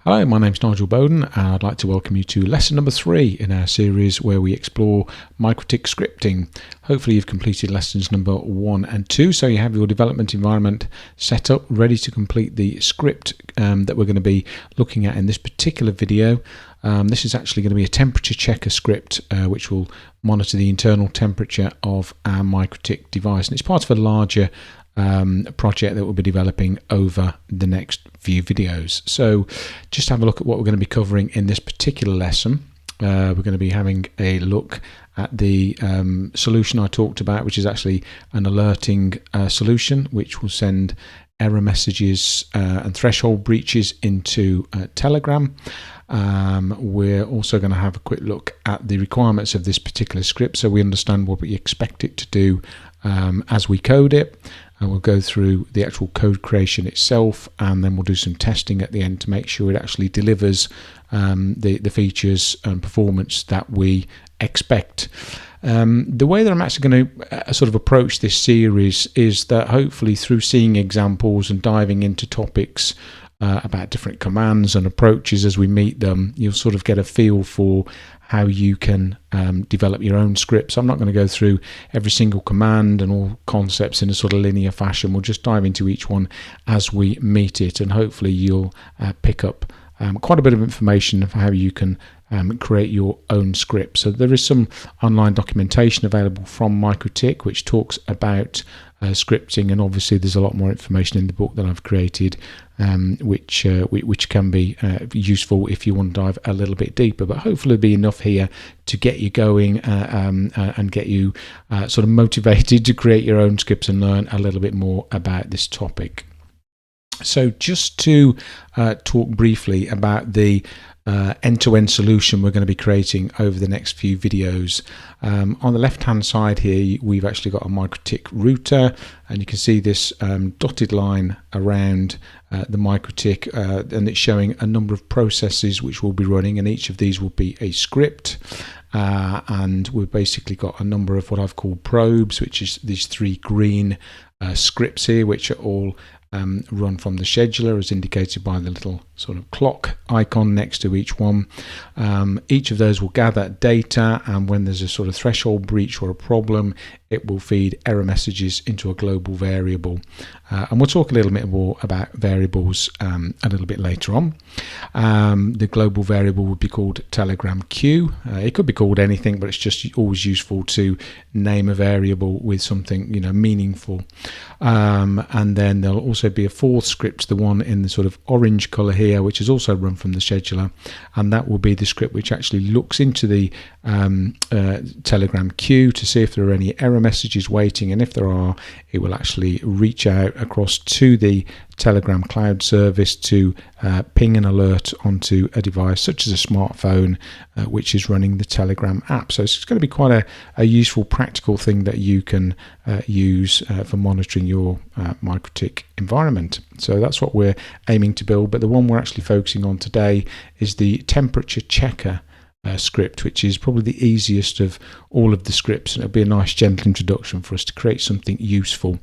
Hello, my name's Nigel Bowden and I'd like to welcome you to lesson number 3 in our series where we explore MikroTik scripting. Hopefully you've completed lessons number 1 and 2, so you have your development environment set up, ready to complete the script that we're going to be looking at in this particular video. This is actually going to be a temperature checker script which will monitor the internal temperature of our MikroTik device, and it's part of a larger project that we'll be developing over the next few videos. So just have a look at what we're going to be covering in this particular lesson. We're going to be having a look at the solution I talked about, which is actually an alerting solution which will send error messages and threshold breaches into Telegram. We're also going to have a quick look at the requirements of this particular script so we understand what we expect it to do as we code it. And we'll go through the actual code creation itself, and then we'll do some testing at the end to make sure it actually delivers the features and performance that we expect. The way that I'm actually going to sort of approach this series is that hopefully through seeing examples and diving into topics about different commands and approaches as we meet them, you'll sort of get a feel for how you can develop your own scripts. I'm not going to go through every single command and all concepts in a sort of linear fashion. We'll just dive into each one as we meet it, and hopefully you'll pick up quite a bit of information of how you can create your own script. So there is some online documentation available from MikroTik which talks about scripting, and obviously there's a lot more information in the book that I've created which can be useful if you want to dive a little bit deeper, but hopefully there'll be enough here to get you going and get you sort of motivated to create your own scripts and learn a little bit more about this topic. So just to talk briefly about the end-to-end solution we're going to be creating over the next few videos. On the left-hand side here, we've actually got a MikroTik router, and you can see this dotted line around the MikroTik, and it's showing a number of processes which will be running, and each of these will be a script. And we've basically got a number of what I've called probes, which is these 3 green scripts here, which are all run from the scheduler as indicated by the little sort of clock icon next to each one. Each of those will gather data, and when there's a sort of threshold breach or a problem, it will feed error messages into a global variable. And we'll talk a little bit more about variables a little bit later on. The global variable would be called Telegram Q. It could be called anything, but it's just always useful to name a variable with something meaningful. And then there'll also be a 4th script, the one in the sort of orange color here, which is also run from the scheduler, and that will be the script which actually looks into the Telegram queue to see if there are any error messages waiting, and if there are, it will actually reach out across to the Telegram cloud service to ping an alert onto a device such as a smartphone which is running the Telegram app. So it's going to be quite a useful practical thing that you can use for monitoring your MikroTik environment. So that's what we're aiming to build, but the one we're actually focusing on today is the temperature checker script, which is probably the easiest of all of the scripts, and it'll be a nice gentle introduction for us to create something useful.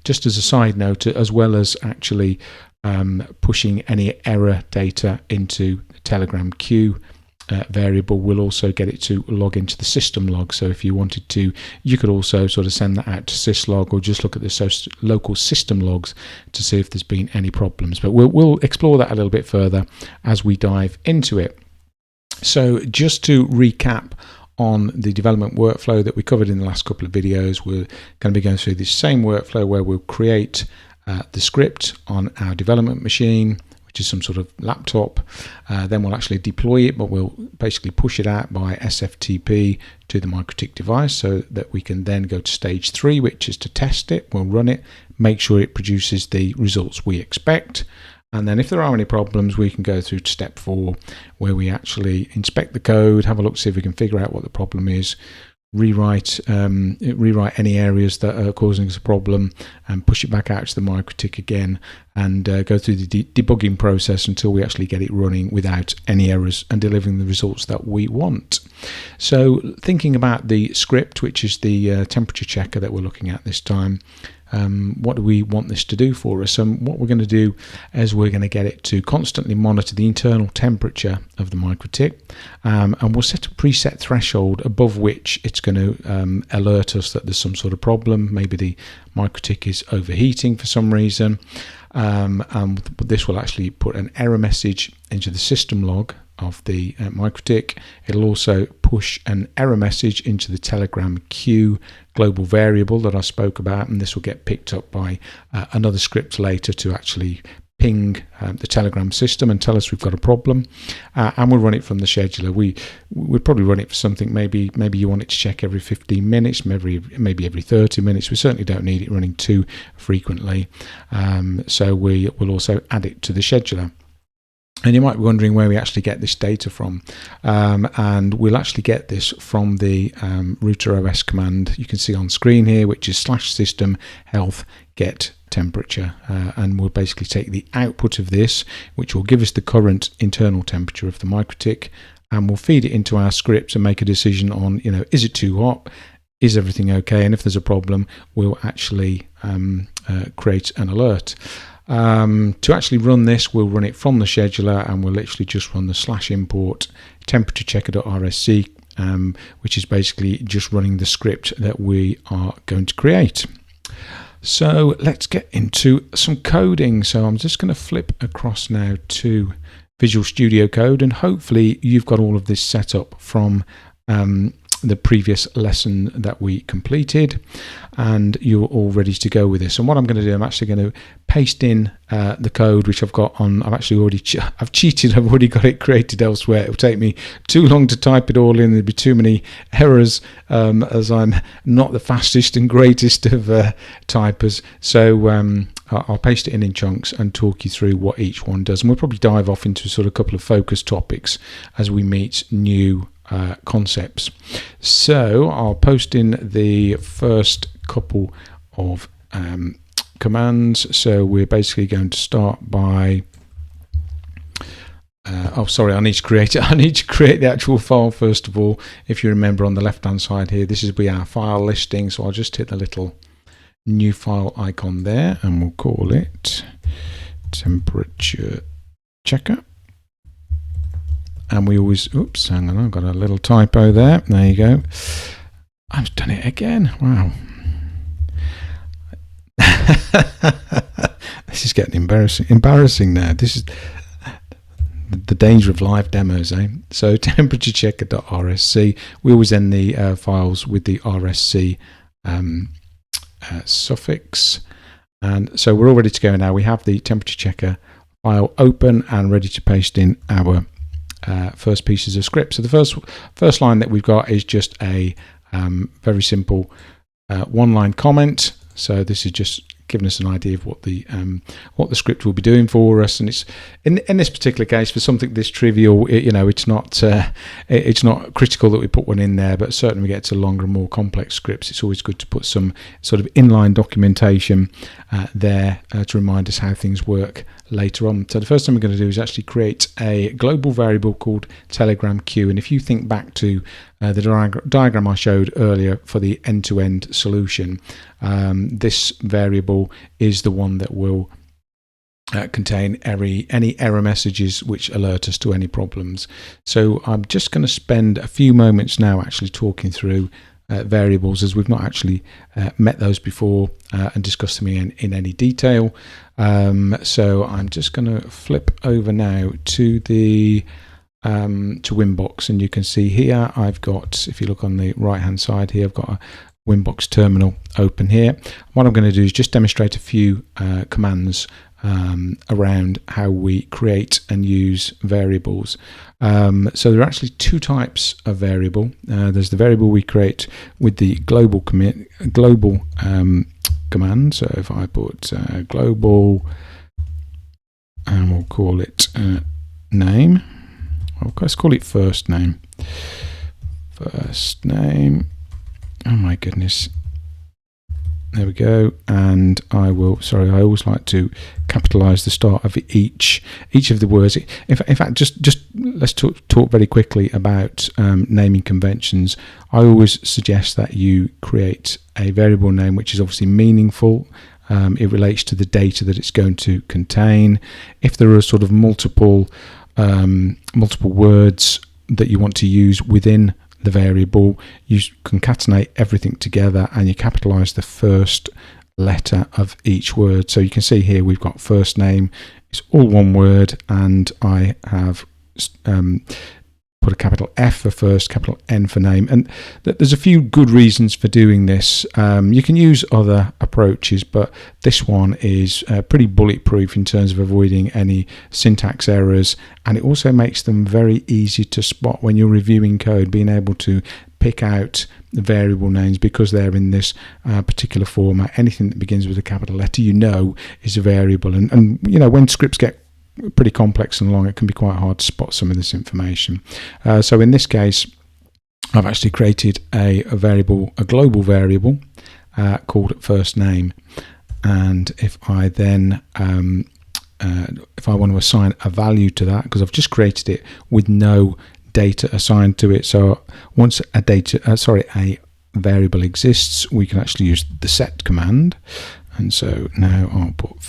Just as a side note, as well as actually pushing any error data into the Telegram queue variable, we'll also get it to log into the system log. So if you wanted to, you could also sort of send that out to syslog, or just look at the local system logs to see if there's been any problems. But we'll explore that a little bit further as we dive into it. So just to recap on the development workflow that we covered in the last couple of videos, we're going to be going through this same workflow where we'll create the script on our development machine, which is some sort of laptop. Then we'll actually deploy it, but we'll basically push it out by SFTP to the MikroTik device so that we can then go to stage 3, which is to test it. We'll run it, make sure it produces the results we expect. And then if there are any problems, we can go through to step 4, where we actually inspect the code, have a look, see if we can figure out what the problem is, rewrite any areas that are causing us a problem, and push it back out to the MikroTik again, and go through the debugging process until we actually get it running without any errors and delivering the results that we want. So thinking about the script, which is the temperature checker that we're looking at this time, what do we want this to do for us? And what we're going to do is we're going to get it to constantly monitor the internal temperature of the MikroTik, and we'll set a preset threshold above which it's going to alert us that there's some sort of problem. Maybe the MikroTik is overheating for some reason, and this will actually put an error message into the system log of the MikroTik. It'll also push an error message into the Telegram queue global variable that I spoke about, and this will get picked up by another script later to actually ping the Telegram system and tell us we've got a problem, and we'll run it from the scheduler. We'd probably run it for something, maybe you want it to check every 15 minutes, maybe every 30 minutes. We certainly don't need it running too frequently, so we will also add it to the scheduler. And you might be wondering where we actually get this data from, and we'll actually get this from the router OS command you can see on screen here, which is /system health get temperature, and we'll basically take the output of this, which will give us the current internal temperature of the MikroTik, and we'll feed it into our script and make a decision on, is it too hot, is everything okay, and if there's a problem, we'll actually create an alert. To actually run this, we'll run it from the scheduler, and we'll literally just run the /import temperaturechecker.rsc, which is basically just running the script that we are going to create. So let's get into some coding. So I'm just going to flip across now to Visual Studio Code, and hopefully you've got all of this set up from the previous lesson that we completed, and you're all ready to go with this. And what I'm going to do, I'm actually going to paste in the code which I've got on. I've cheated. I've already got it created elsewhere. It'll take me too long to type it all in. There'll be too many errors, as I'm not the fastest and greatest of typers. So I'll paste it in chunks and talk you through what each one does, and we'll probably dive off into sort of a couple of focus topics as we meet new concepts. So I'll post in the first couple of commands. So we're basically going to start by I need to create it. I need to create the actual file first of all. If you remember, on the left hand side here, this will be our file listing. So I'll just hit the little new file icon there, and we'll call it temperature checker. And we always, oops, hang on, I've got a little typo there. There you go. I've done it again. Wow. This is getting embarrassing now. This is the danger of live demos, eh? So temperaturechecker.rsc. We always end the files with the rsc suffix. And so we're all ready to go now. We have the temperature checker file open and ready to paste in our first pieces of script. So the first line that we've got is just a very simple one-line comment. So this is just giving us an idea of what the script will be doing for us, and it's in this particular case for something this trivial. It's not critical that we put one in there, but certainly we get to longer and more complex scripts. It's always good to put some sort of inline documentation there to remind us how things work later on. So the first thing we're going to do is actually create a global variable called Telegram queue. And if you think back to the diagram I showed earlier for the end-to-end solution, this variable is the one that will contain any error messages which alert us to any problems. So I'm just going to spend a few moments now actually talking through variables, as we've not actually met those before and discussed them in any detail. So I'm just going to flip over now to the to Winbox, and you can see here I've got, if you look on the right hand side here, I've got a Winbox terminal open here. What I'm going to do is just demonstrate a few commands around how we create and use variables. So there are actually two types of variable. There's the variable we create with the global command. So if I put global, and we'll call it name. Well, let's call it first name. First name. Oh my goodness. There we go. And I always like to capitalize the start of each each of the words. In fact, just let's talk very quickly about naming conventions. I always suggest that you create a variable name which is obviously meaningful. It relates to the data that it's going to contain. If there are sort of multiple words that you want to use within the variable, you concatenate everything together and you capitalize the first letter of each word. So you can see here we've got first name, it's all one word, and I have put a capital F for first, capital N for name, and there's a few good reasons for doing this. You can use other approaches, but this one is pretty bulletproof in terms of avoiding any syntax errors, and it also makes them very easy to spot when you're reviewing code, being able to pick out the variable names because they're in this particular format. Anything that begins with a capital letter, is a variable, and when scripts get pretty complex and long, it can be quite hard to spot some of this information. So in this case, I've actually created a global variable called first name, and if I then if I want to assign a value to that, because I've just created it with no data assigned to it, so once a variable exists, we can actually use the set command. And so now I'll put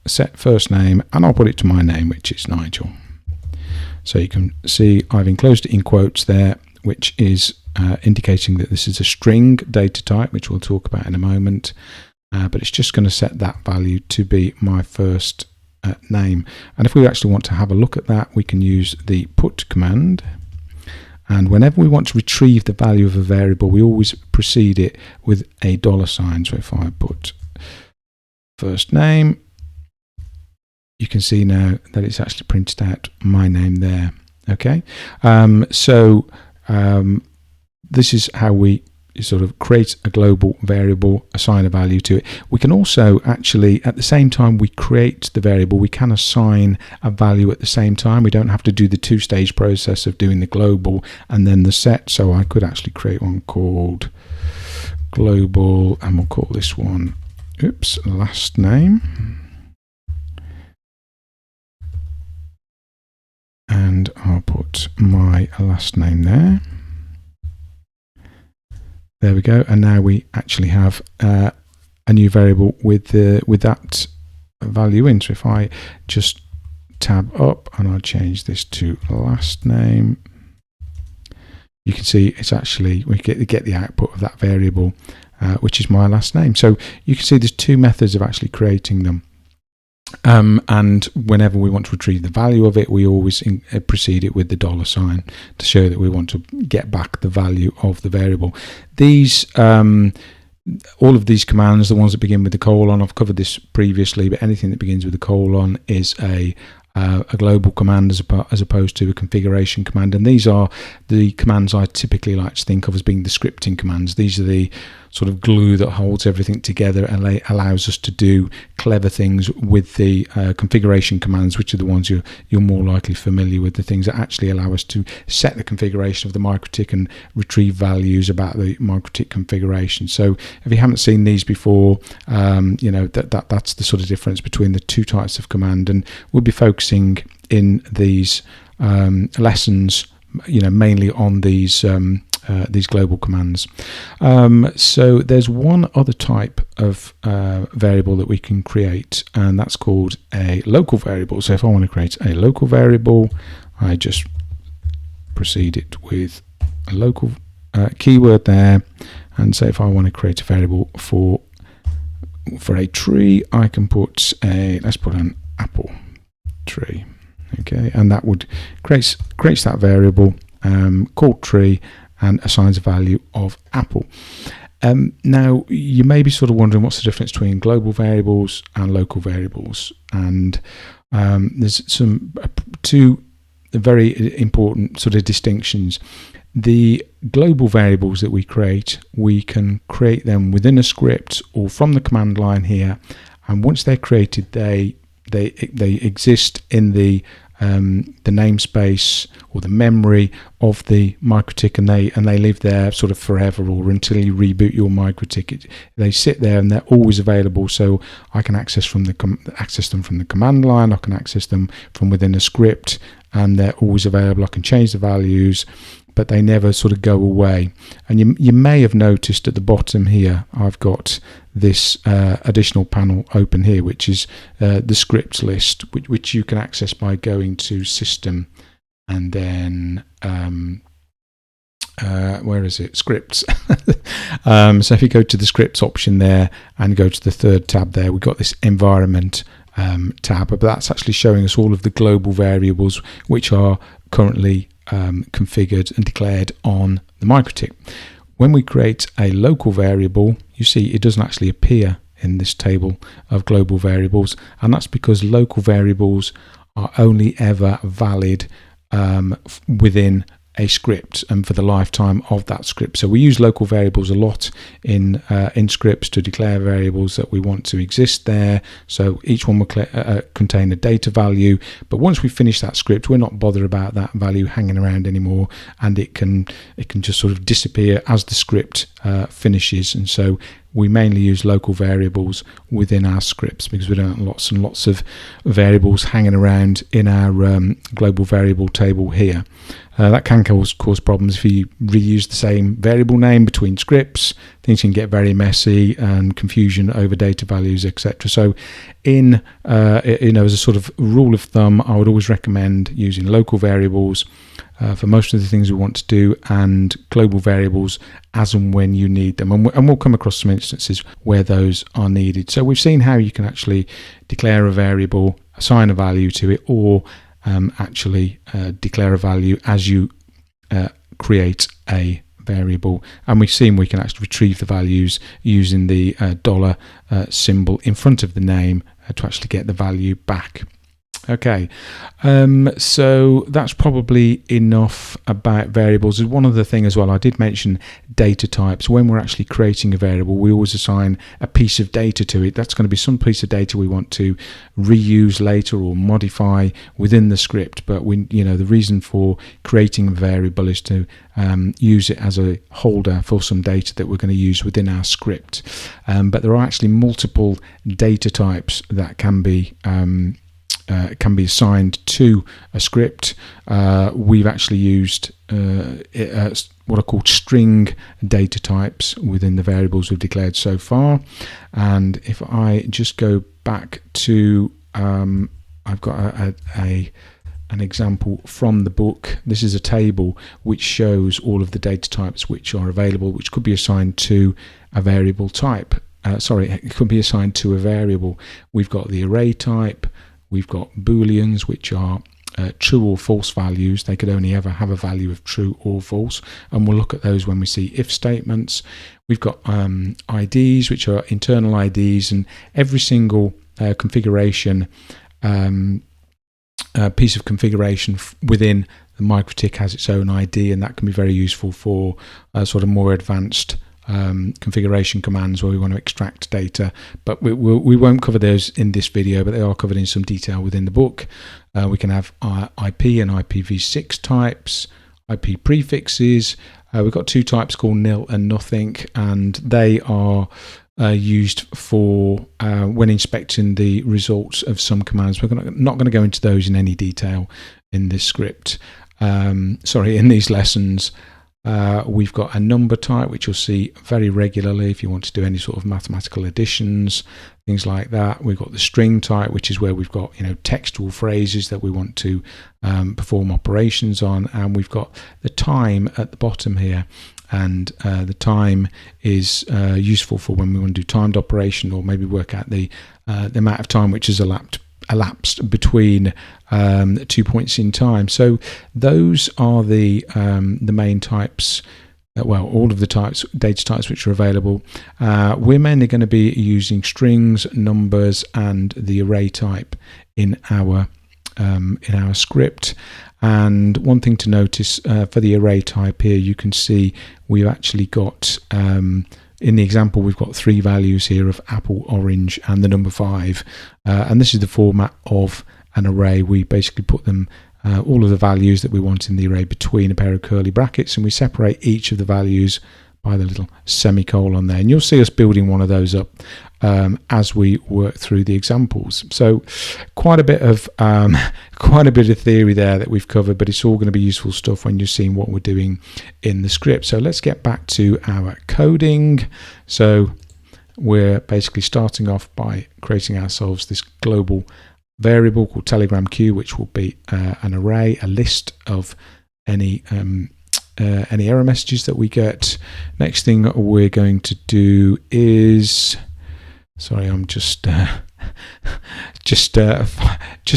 set first name, and I'll put it to my name, which is Nigel. So you can see I've enclosed it in quotes there, which is indicating that this is a string data type, which we'll talk about in a moment, but it's just going to set that value to be my first name. And if we actually want to have a look at that, we can use the put command, and whenever we want to retrieve the value of a variable, we always precede it with a $sign. So if I put first name, you can see now that it's actually printed out my name there. Okay, this is how we sort of create a global variable, assign a value to it. We can also actually, at the same time we create the variable, we can assign a value at the same time. We don't have to do the two-stage process of doing the global and then the set. So I could actually create one called global, and we'll call this one, last name. And I'll put my last name there. There we go, and now we actually have a new variable with that value in. So if I just tab up and I'll change this to last name, you can see it's actually, we get the output of that variable, which is my last name. So you can see there's two methods of actually creating them. And whenever we want to retrieve the value of it, we always precede it with the $sign to show that we want to get back the value of the variable. These all of these commands, the ones that begin with the colon, I've covered this previously, but anything that begins with the colon is a global command as opposed to a configuration command, and these are the commands I typically like to think of as being the scripting commands. These are the sort of glue that holds everything together and allows us to do clever things with the configuration commands, which are the ones you're more likely familiar with, the things that actually allow us to set the configuration of the MikroTik and retrieve values about the MikroTik configuration. So if you haven't seen these before, that's the sort of difference between the two types of command, and we'll be focusing in these lessons mainly on these global commands. So there's one other type of variable that we can create, and that's called a local variable. So if I want to create a local variable, I just precede it with a local keyword there, and say if I want to create a variable for a tree, I can put let's put an apple tree. Okay, and that would creates that variable called tree and assigns a value of apple. Now you may be sort of wondering what's the difference between global variables and local variables, and there's two very important sort of distinctions. The global variables that we can create them within a script or from the command line here, and once they're created, they exist in the the namespace or the memory of the MikroTik, and they live there sort of forever or until you reboot your MikroTik. They sit there and they're always available, so I can access them from the command line. I can access them from within a script, and they're always available. I can change the values, but they never sort of go away. And you may have noticed at the bottom here, I've got this additional panel open here, which is the scripts list, which you can access by going to System and then where is it? Scripts. So if you go to the scripts option there and go to the third tab there, we've got this environment tab, but that's actually showing us all of the global variables which are currently configured and declared on the MikroTik. When we create a local variable, you see it doesn't actually appear in this table of global variables, and that's because local variables are only ever valid within a script and for the lifetime of that script. So we use local variables a lot in scripts to declare variables that we want to exist there. So each one will contain a data value, but once we finish that script, we're not bothered about that value hanging around anymore, and it can just sort of disappear as the script finishes. And so we mainly use local variables within our scripts because we don't have lots and lots of variables hanging around in our global variable table here. That can cause problems if you reuse the same variable name between scripts. Things can get very messy and confusion over data values, etc. So as a sort of rule of thumb, I would always recommend using local variables for most of the things we want to do, and global variables as and when you need them. And we'll come across some instances where those are needed. So we've seen how you can actually declare a variable, assign a value to it, or actually declare a value as you create a variable. And we've seen we can actually retrieve the values using the dollar symbol in front of the name to actually get the value back. Okay, so that's probably enough about variables. There's one other thing as well. I did mention data types. When we're actually creating a variable, we always assign a piece of data to it. That's going to be some piece of data we want to reuse later or modify within the script. But the reason for creating a variable is to use it as a holder for some data that we're going to use within our script. But there are actually multiple data types that can be assigned to a script. We've actually used what are called string data types within the variables we've declared so far. And if I just go back to, I've got an example from the book. This is a table which shows all of the data types which are available, which could be assigned to a variable type. It could be assigned to a variable. We've got the array type. We've got booleans, which are true or false values. They could only ever have a value of true or false, and we'll look at those when we see if statements. We've got IDs, which are internal IDs, and every single configuration, piece of configuration within the MikroTik has its own ID, and that can be very useful for sort of more advanced configuration commands where we want to extract data, but we won't cover those in this video, but they are covered in some detail within the book. We can have IP and IPv6 types, IP prefixes. We've got two types called nil and nothing, and they are used for when inspecting the results of some commands. We're not going to go into those in any detail in this script. In these lessons. We've got a number type, which you'll see very regularly if you want to do any sort of mathematical additions, things like that. We've got the string type, which is where we've got textual phrases that we want to perform operations on, and we've got the time at the bottom here. And the time is useful for when we want to do timed operation, or maybe work out the amount of time which has elapsed between 2 points in time. So those are the main types. All of the data types which are available. We're mainly going to be using strings, numbers, and the array type in our script. And one thing to notice for the array type here, you can see we've actually got in the example, we've got three values here of apple, orange, and the number 5. And this is the format of an array, we basically put them all of the values that we want in the array between a pair of curly brackets, and we separate each of the values by the little semicolon there. And you'll see us building one of those up as we work through the examples. So quite a bit of theory there that we've covered, but it's all going to be useful stuff when you're seeing what we're doing in the script. So let's get back to our coding. So we're basically starting off by creating ourselves this global variable called Telegram queue, which will be an array, a list of any error messages that we get. Next thing we're going to do is, sorry, I'm just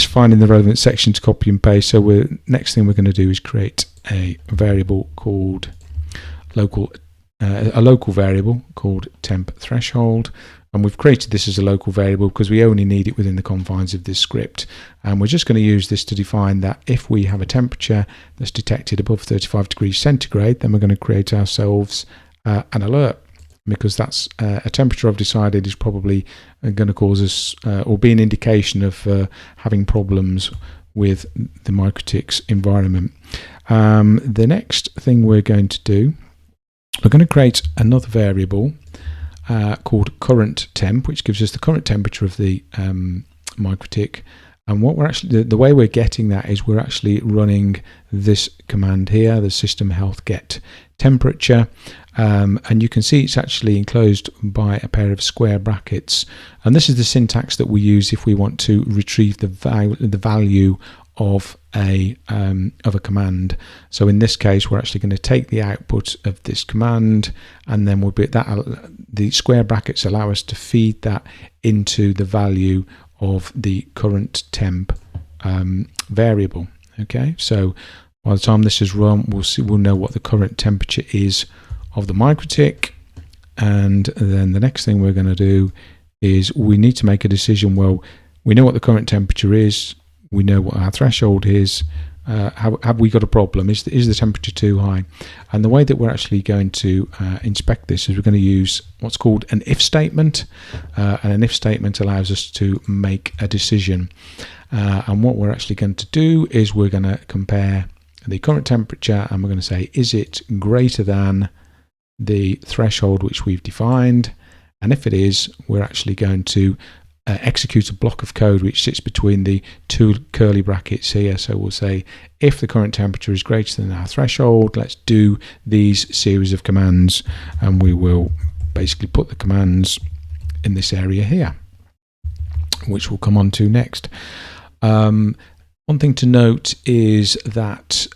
finding the relevant section to copy and paste. So next thing we're going to do is create a variable called a local variable called temp threshold. And we've created this as a local variable because we only need it within the confines of this script. And we're just going to use this to define that if we have a temperature that's detected above 35 degrees centigrade, then we're going to create ourselves an alert, because that's a temperature I've decided is probably going to cause us or be an indication of having problems with the MikroTik's environment. The next thing we're going to do, we're going to create another variable called current temp, which gives us the current temperature of the MikroTik. And what we're actually, the way we're getting that is we're actually running this command here, the system health get temperature, and you can see it's actually enclosed by a pair of square brackets. And this is the syntax that we use if we want to retrieve the value of a command. So in this case, we're actually going to take the output of this command, and then the square brackets allow us to feed that into the value of the current temp variable. Okay, so by the time this is run, we'll know what the current temperature is of the MikroTik. And then the next thing we're going to do is we need to make a decision. Well, we know what the current temperature is, we know what our threshold is. Have we got a problem? Is the temperature too high? And the way that we're actually going to inspect this is we're going to use what's called an if statement, and an if statement allows us to make a decision. And what we're actually going to do is we're going to compare the current temperature, and we're going to say, is it greater than the threshold which we've defined? And if it is, we're actually going to execute a block of code which sits between the two curly brackets here. So we'll say, if the current temperature is greater than our threshold, let's do these series of commands, and we will basically put the commands in this area here, which we'll come on to next. One thing to note is that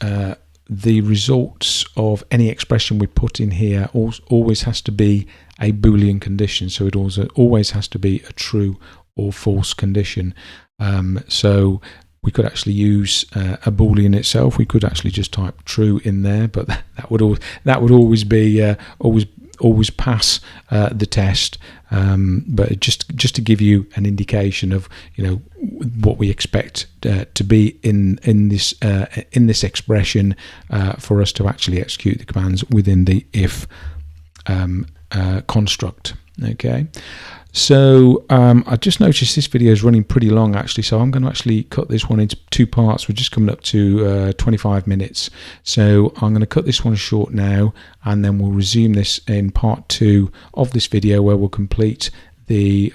the results of any expression we put in here always has to be a Boolean condition, so it also always has to be a true or false condition. So we could actually use a Boolean itself. We could actually just type true in there, but that would always be always pass the test. But just to give you an indication of what we expect to be in this expression for us to actually execute the commands within the if construct. Okay, so I just noticed this video is running pretty long actually, so I'm going to actually cut this one into two parts. We're just coming up to 25 minutes, so I'm going to cut this one short now, and then we'll resume this in part 2 of this video, where we'll complete the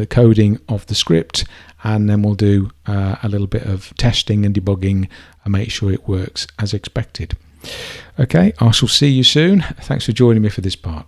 coding of the script, and then we'll do a little bit of testing and debugging and make sure it works as expected. Okay, I shall see you soon. Thanks for joining me for this part.